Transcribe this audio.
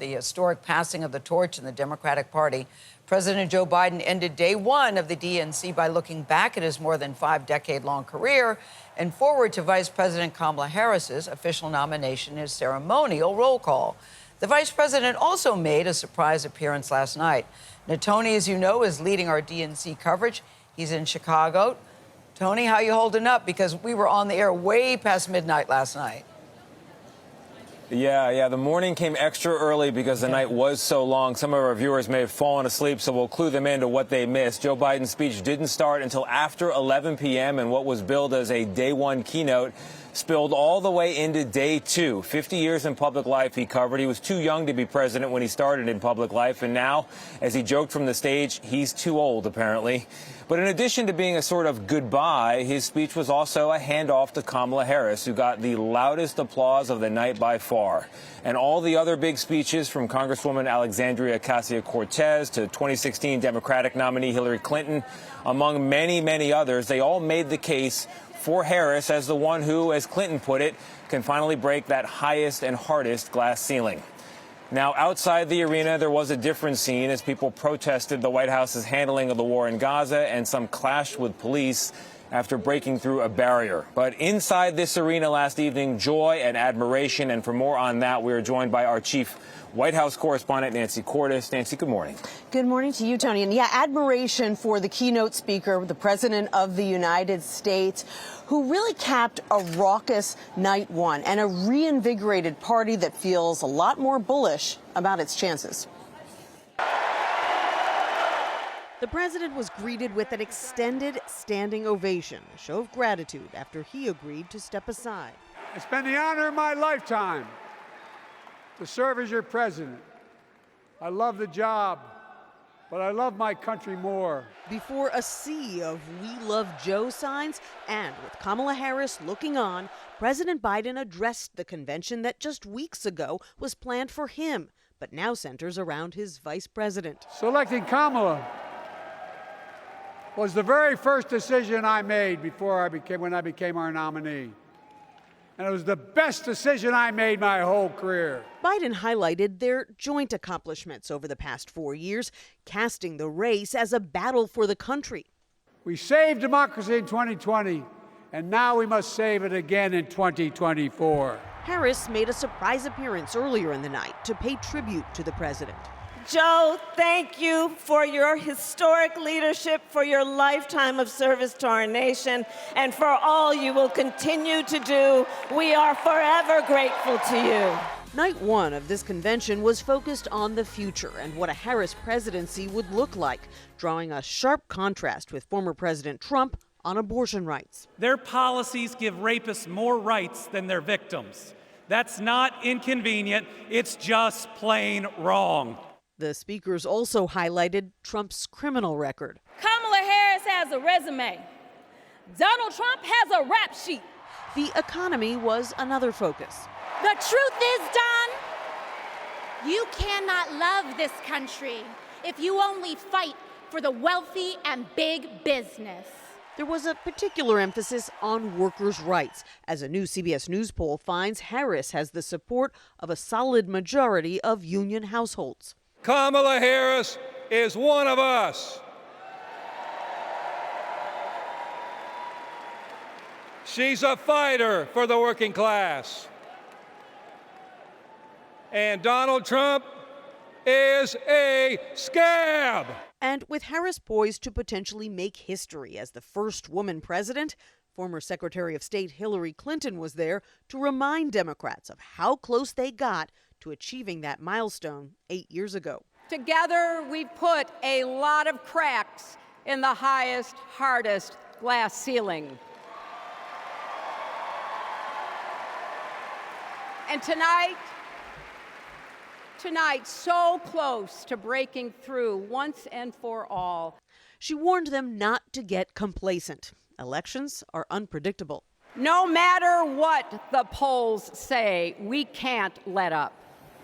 the historic passing of the torch in the Democratic Party. President Joe Biden ended day one of the DNC by looking back at his more than 5-decade-long career and forward to Vice President Kamala Harris's official nomination in his ceremonial roll call. The vice president also made a surprise appearance last night. Tony, as you know, is leading our DNC coverage. He's in Chicago. Tony, how you holding up? Because we were on the air way past midnight last night. Yeah, the morning came extra early because the night was so long. Some of our viewers may have fallen asleep, so we'll clue them into what they missed. Joe Biden's speech didn't start until after 11 p.m., and what was billed as a day one keynote spilled all the way into day two. 50 years in public life he covered. He was too young to be president when he started in public life, and now, as he joked from the stage, he's too old, apparently. But in addition to being a sort of goodbye, his speech was also a handoff to Kamala Harris, who got the loudest applause of the night by far. And all the other big speeches, from Congresswoman Alexandria Ocasio-Cortez to 2016 Democratic nominee Hillary Clinton, among many, many others, they all made the case for Harris as the one who, as Clinton put it, can finally break that highest and hardest glass ceiling. Now, outside the arena, there was a different scene as people protested the White House's handling of the war in Gaza, and some clashed with police after breaking through a barrier. But inside this arena last evening, joy and admiration. And for more on that, we are joined by our chief White House correspondent, Nancy Cordes. Nancy, good morning. Good morning to you, Tony. And admiration for the keynote speaker, the President of the United States, who really capped a raucous night one and a reinvigorated party that feels a lot more bullish about its chances. The president was greeted with an extended standing ovation, a show of gratitude after he agreed to step aside. It's been the honor of my lifetime to serve as your president. I love the job, but I love my country more. Before a sea of "We Love Joe" signs, and with Kamala Harris looking on, President Biden addressed the convention that just weeks ago was planned for him, but now centers around his vice president. Selecting Kamala was the very first decision I made when I became our nominee. And it was the best decision I made my whole career. Biden highlighted their joint accomplishments over the past 4 years, casting the race as a battle for the country. We saved democracy in 2020, and now we must save it again in 2024. Harris made a surprise appearance earlier in the night to pay tribute to the president. Joe, thank you for your historic leadership, for your lifetime of service to our nation, and for all you will continue to do. We are forever grateful to you. Night one of this convention was focused on the future and what a Harris presidency would look like, drawing a sharp contrast with former President Trump on abortion rights. Their policies give rapists more rights than their victims. That's not inconvenient. It's just plain wrong. The speakers also highlighted Trump's criminal record. Kamala Harris has a resume. Donald Trump has a rap sheet. The economy was another focus. The truth is, Don, you cannot love this country if you only fight for the wealthy and big business. There was a particular emphasis on workers' rights, as a new CBS News poll finds Harris has the support of a solid majority of union households. Kamala Harris is one of us. She's a fighter for the working class. And Donald Trump is a scab. And with Harris poised to potentially make history as the first woman president, former Secretary of State Hillary Clinton was there to remind Democrats of how close they got to achieving that milestone 8 years ago. Together, we've put a lot of cracks in the highest, hardest glass ceiling. And tonight, so close to breaking through once and for all. She warned them not to get complacent. Elections are unpredictable. No matter what the polls say, we can't let up.